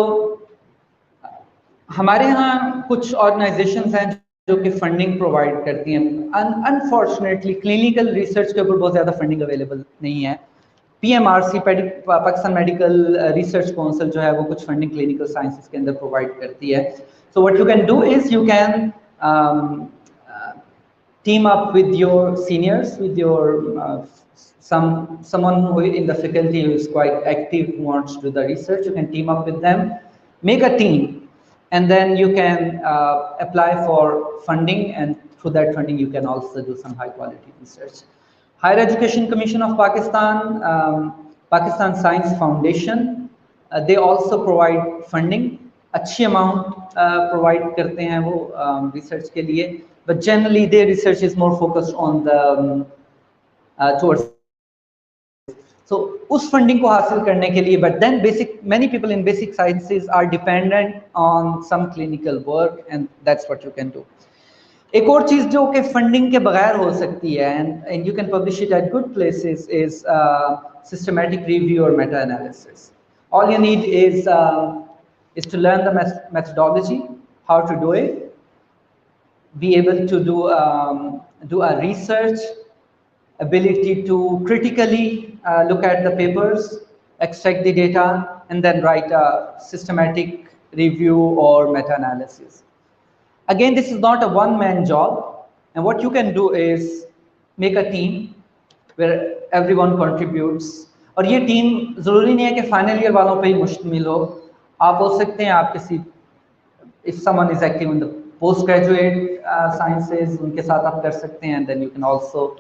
हमारे यहाँ कुछ organisations हैं जो कि फंडिंग प्रोवाइड करती हैं. अनफॉर्चुनेटली क्लिनिकल रिसर्च के ऊपर बहुत ज़्यादा फंडिंग अवेलेबल नहीं है. PMRC Pakistan medical research council जो है वो कुछ फंडिंग क्लिनिकल साइंसेस के अंदर प्रोवाइड करती है. So what you can do is you can team up with your seniors, with your someone who in the faculty who is quite active, who wants to do the research. You can team up with them, make a team, and then you can apply for funding, and through that funding you can also do some high quality research. Higher Education Commission of Pakistan, Pakistan Science Foundation, they also provide funding. अच्छी amount provide करते हैं वो research के लिए, but generally their research is more focused on the towards. So उस funding को हासिल करने के लिए, but then many people in basic sciences are dependent on some clinical work, and that's what you can do. एक और चीज जो कि फंडिंग के बगैर हो सकती है, and you can publish it at good places, is systematic review or meta analysis. All you need is to learn the methodology, how to do it, be able to do a research, ability to critically look at the papers, extract the data, and then write a systematic review or meta-analysis. Again, this is not a one-man job, and what you can do is make a team where everyone contributes. और ये team जरूरी नहीं है कि final year वालों पे ही मुश्तमिल हो, आप हो सकते हैं आप किसी, if someone is active in the postgraduate sciences, उनके साथ आप कर सकते हैं, and then you can also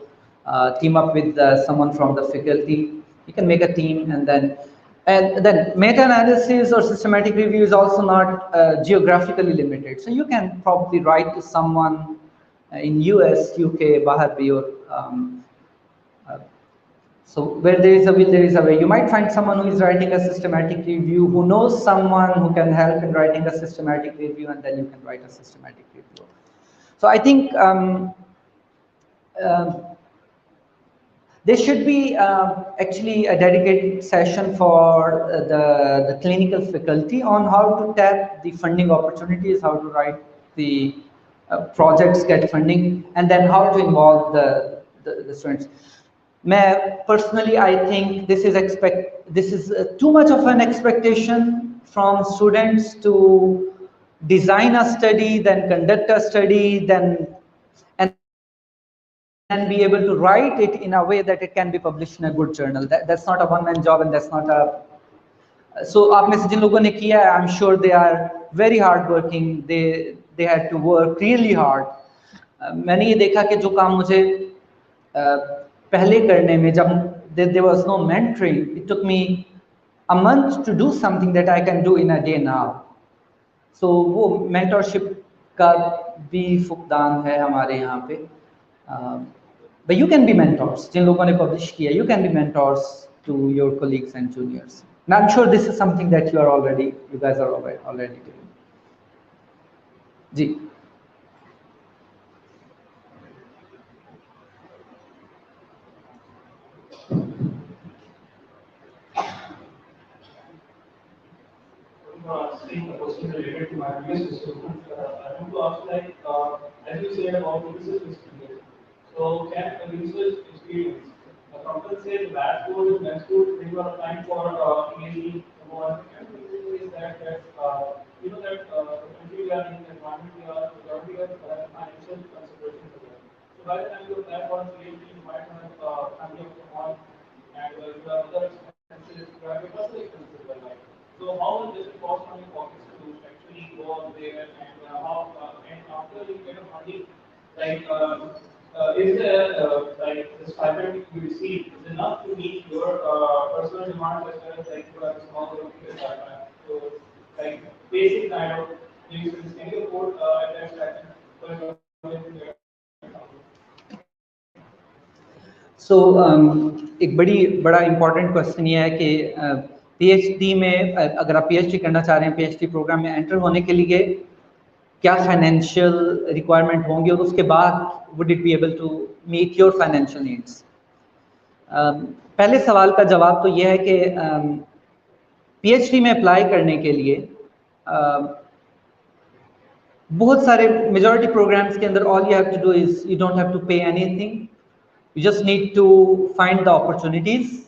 team up with someone from the faculty. You can make a team, and then meta-analysis or systematic review is also not geographically limited. So you can probably write to someone in US, UK, Bahar bhi, or so where there is a will, there is a way. You might find someone who is writing a systematic review, who knows someone who can help in writing a systematic review, and then you can write a systematic review. So I think there should be actually a dedicated session for the clinical faculty on how to tap the funding opportunities, how to write the projects, get funding, and then how to involve the students. Personally, I think this is too much of an expectation from students to design a study, then conduct a study, and be able to write it in a way that it can be published in a good journal. That's not a one-man job, and that's not a. So, आप में से जिन लोगों ने किया है, I'm sure they are very hardworking. They had to work really hard. मैंने ये देखा कि जो काम मुझे पहले करने में, जब there was no mentoring, it took me a month to do something that I can do in a day now. So वो mentorship का भी फुकदान है हमारे यहाँ पे. But you can be mentors. जिन लोगों ने publish किया, you can be mentors to your colleagues and juniors. And I'm sure this is something that you guys are already doing. Ji. Asking a question related to my previous question, I want to ask, like, as you said about research experience. So, can a research experience compensate lab school, med school, when you are applying for PhD? One is that you know that the country we are in, the environment we are, financial considerations. So, by the time you apply for a PhD, you might have family of your own, and you have other expenses, you have your personal expenses in life. So how is this cost on your pockets to actually go out there, and how and after you get a funding, like is there like the stipend you receive is enough to meet your personal demands as well as like you have a small so like basic kind of things, can you afford at that stipend? So एक बड़ा important question ये है कि PhD में अगर आप PhD करना चाह रहे हैं, PhD प्रोग्राम में एंटर होने के लिए क्या फाइनेंशियल रिक्वायरमेंट होंगी, और उसके बाद would it be able to meet your financial needs? पहले सवाल का जवाब तो ये है कि PhD में अप्लाई करने के लिए बहुत सारे मेजॉरिटी प्रोग्राम्स के अंदर all you have to do is you don't have to pay anything, you just need to find the opportunities.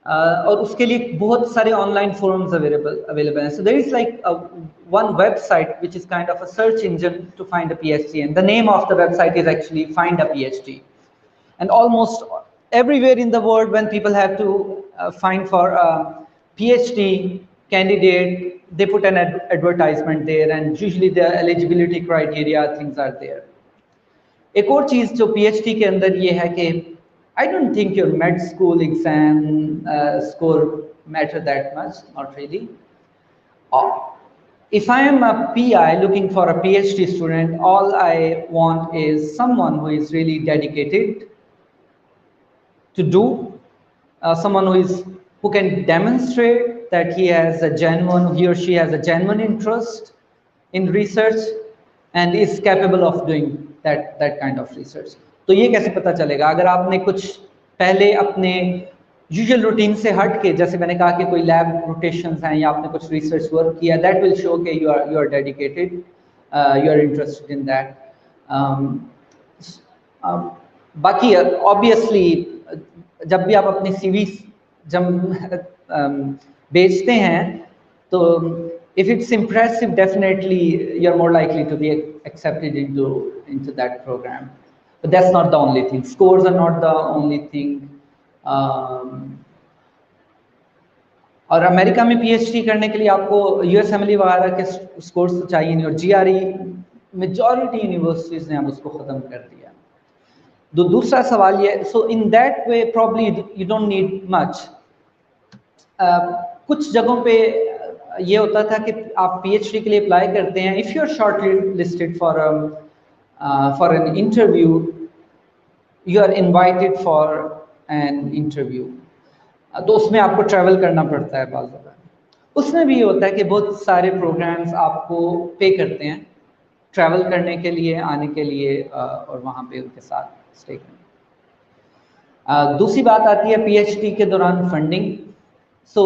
और उसके लिए बहुत सारे ऑनलाइन फोरम्स अवेलेबल हैं. So there is like one website which is kind of a search engine to find a PhD, and the name of the website is actually Find a PhD. And almost everywhere in the world, when people have to find for a PhD candidate, they put an advertisement there, and usually the eligibility criteria things are there. एक और चीज जो PhD के अंदर ये है कि I don't think your med school exam score matter that much, not really. If I am a PI looking for a PhD student, all I want is someone who is really dedicated to do, someone who can demonstrate that he or she has a genuine interest in research and is capable of doing that kind of research. तो ये कैसे पता चलेगा? अगर आपने कुछ पहले अपने यूजुअल रूटीन से हट के, जैसे मैंने कहा कि कोई लैब रोटेशंस हैं या आपने कुछ रिसर्च वर्क किया, दैट विल शो कि you are dedicated, you are interested in that. बाकी ऑब्वियसली जब भी आप अपनी सीवी जब बेचते हैं तो if it's impressive, definitely you're more likely to be accepted into that program. But that's not the only thing. Scores are not the only thing. और अमेरिका में PhD करने के लिए आपको USMLE वगैरह के स्कोर्स तो चाहिए नहीं, और GRE मेजॉरिटी यूनिवर्सिटीज ने अब उसको खत्म कर दिया. दूसरा सवाल ये, so in that way probably you don't need much. कुछ जगहों पे ये होता था कि आप PhD के लिए अप्लाई करते हैं, if you are shortlisted for an interview, you are invited for an interview, तो उसमें आपको ट्रैवल करना पड़ता है बाज़ बार. उसमें भी ये होता है कि बहुत सारे प्रोग्राम्स आपको पे करते हैं ट्रैवल करने के लिए, आने के लिए, और वहाँ पे उनके साथ स्टे करने. दूसरी बात आती है PhD के दौरान फंडिंग. सो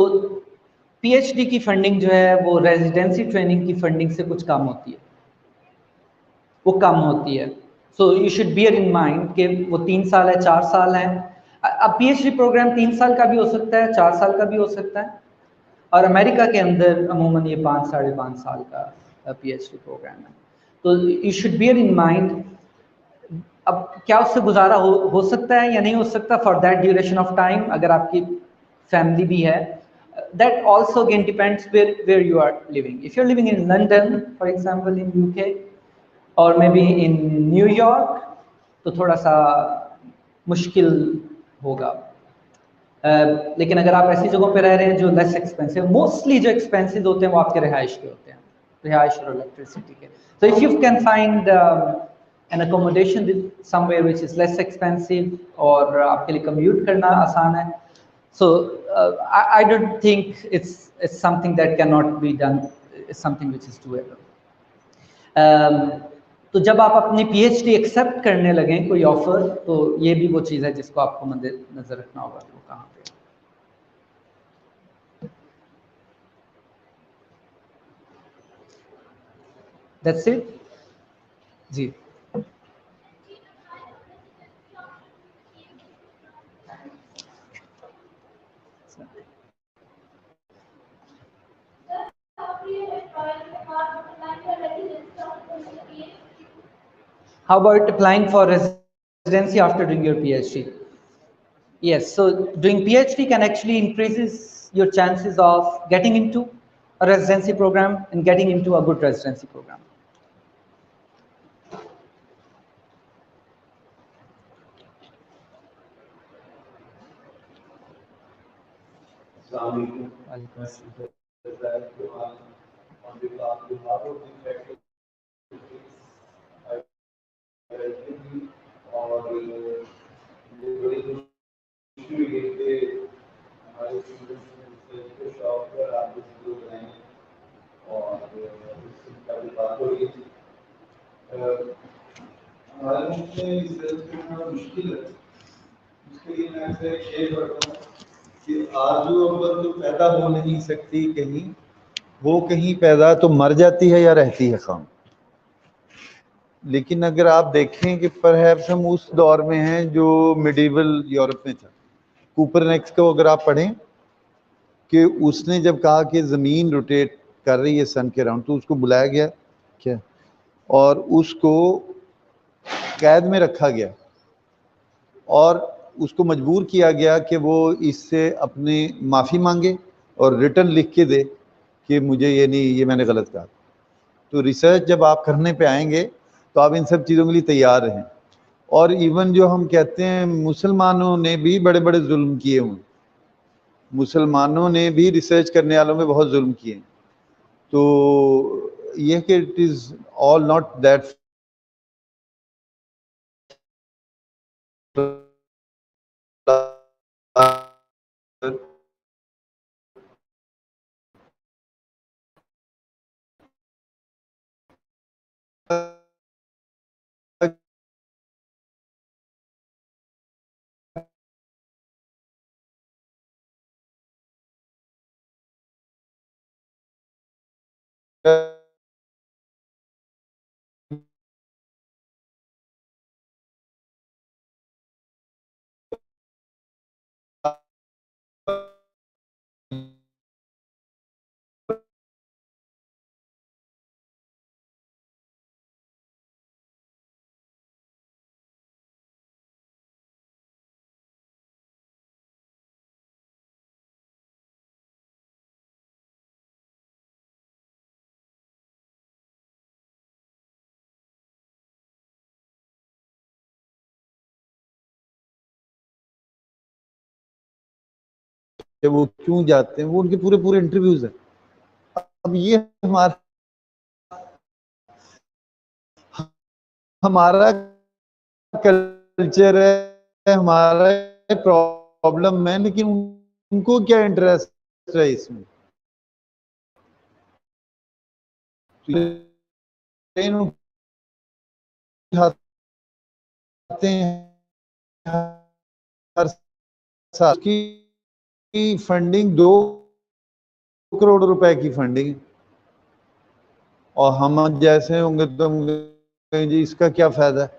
PhD की फंडिंग जो है वो रेजिडेंसी ट्रेनिंग की फंडिंग से कुछ कम होती है, वो कम होती है. So you should bear in mind कि वो 3 साल है, 4 साल है. अब PhD प्रोग्राम 3 साल का भी हो सकता है, 4 साल का भी हो सकता है, और अमेरिका के अंदर अमूमन ये 5-5.5 साल का PhD प्रोग्राम है. तो you should bear in mind, अब क्या उससे गुजारा हो सकता है या नहीं हो सकता for that duration of time, अगर आपकी फैमिली भी है. That also again depends where you are living. If you're living in London, for example, in UK, or maybe in New York, तो थोड़ा सा मुश्किल होगा. लेकिन अगर आप ऐसी जगहों पे रह रहे हैं जो लेस एक्सपेंसिव, मोस्टली जो एक्सपेंसिव होते हैं वो आपके रिहाइश के होते हैं, रिहाइश और इलेक्ट्रिसिटी के. So if you can find an accommodation somewhere which is less expensive, और आपके लिए कम्यूट करना आसान है, so I don't think it's something that cannot be done. It's something which is doable. तो जब आप अपनी PhD एक्सेप्ट करने लगें कोई ऑफर, तो ये भी वो चीज़ है जिसको आपको नजर रखना होगा वो कहाँ पे. That's it. Ji. How about applying for residency after doing your PhD? Yes, so doing PhD can actually increases your chances of getting into a residency program and getting into a good residency program. आरजू अव्वल तो पैदा हो नहीं सकती कहीं, वो कहीं पैदा तो मर जाती है या रहती है खाम. लेकिन अगर आप देखें कि परहैप्स हम उस दौर में हैं जो मिडिवल यूरोप में था. कूपरनेक्स को अगर आप पढ़ें कि उसने जब कहा कि ज़मीन रोटेट कर रही है सन के राउंड, तो उसको बुलाया गया क्या और उसको कैद में रखा गया और उसको मजबूर किया गया कि वो इससे अपने माफ़ी मांगे और रिटर्न लिख के दे कि मुझे ये नहीं, ये मैंने गलत कहा। तो रिसर्च जब आप करने पे आएंगे तो आप इन सब चीज़ों के लिए तैयार रहें। और इवन जो हम कहते हैं मुसलमानों ने भी बड़े बड़े जुल्म किए हुए, मुसलमानों ने भी रिसर्च करने वालों में बहुत जुल्म किए। तो ये कि it is all not that वो क्यों जाते हैं, वो उनके पूरे पूरे इंटरव्यूज हैं। अब ये हमारा कल्चर है, हमारा प्रॉब्लम है, लेकिन उनको क्या इंटरेस्ट है इसमें? ट्रेन उठाते हैं हर साल की फंडिंग 2 करोड़ रुपए की फंडिंग, और हम जैसे होंगे तो हम कहेंगे जी इसका क्या फायदा है,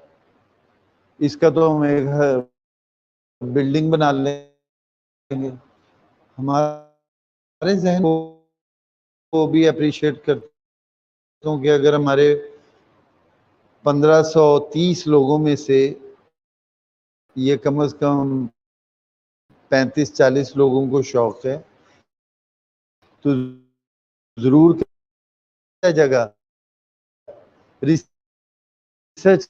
इसका तो हम एक बिल्डिंग बना लेंगे। हमारे जहन को भी अप्रिशिएट करता हूँ कि अगर हमारे 1530 लोगों में से ये कम से कम 35-40 लोगों को शौक है, तो जरूर जगह रिसर्च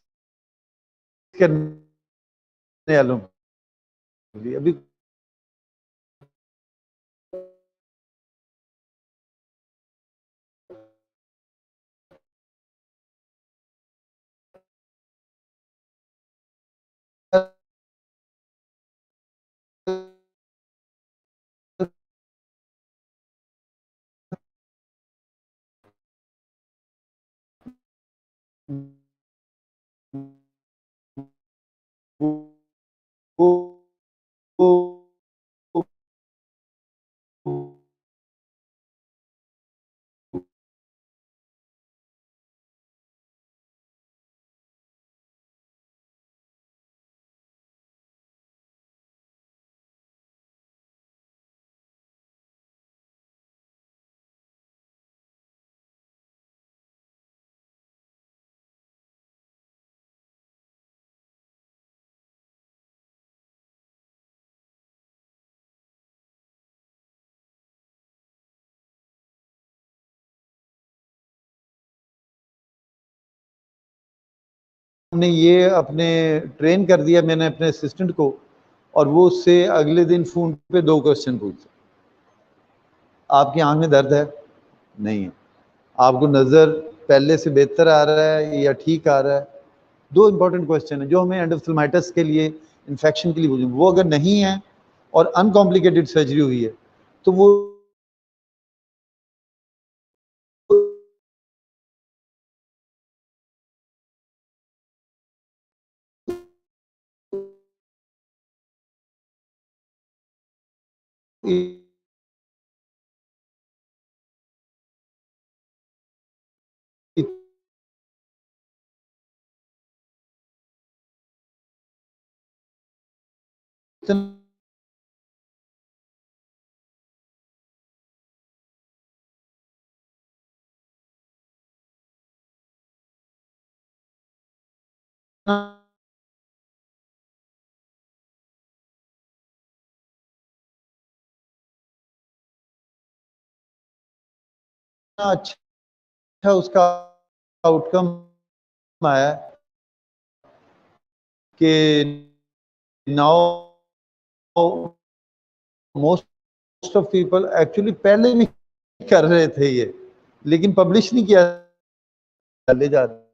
करने वालों के लिए अभी हमने ये अपने ट्रेन कर दिया, मैंने अपने असिस्टेंट को, और वो उससे अगले दिन फोन पे 2 क्वेश्चन पूछे। आपकी आंख में दर्द है? नहीं है। आपको नज़र पहले से बेहतर आ रहा है या ठीक आ रहा है? 2 इंपॉर्टेंट क्वेश्चन है जो हमें एंडोसल्माइटिस के लिए, इन्फेक्शन के लिए पूछे। वो अगर नहीं है और अनकॉम्प्लिकेटेड सर्जरी हुई है तो वो इतना अच्छा उसका आउटकम आया कि now most of people actually पहले भी कर रहे थे ये, लेकिन पब्लिश नहीं किया चले जा रहे।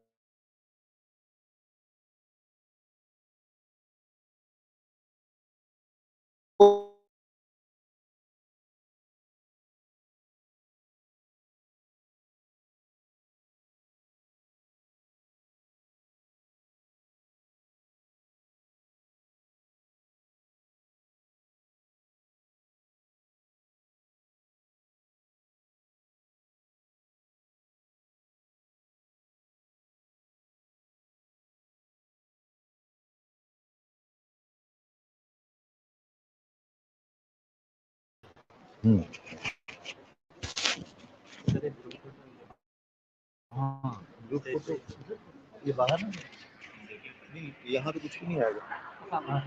हाँ ग्रुप फोटो ये बाहर ना, नहीं यहाँ तो कुछ भी नहीं आएगा। हाँ।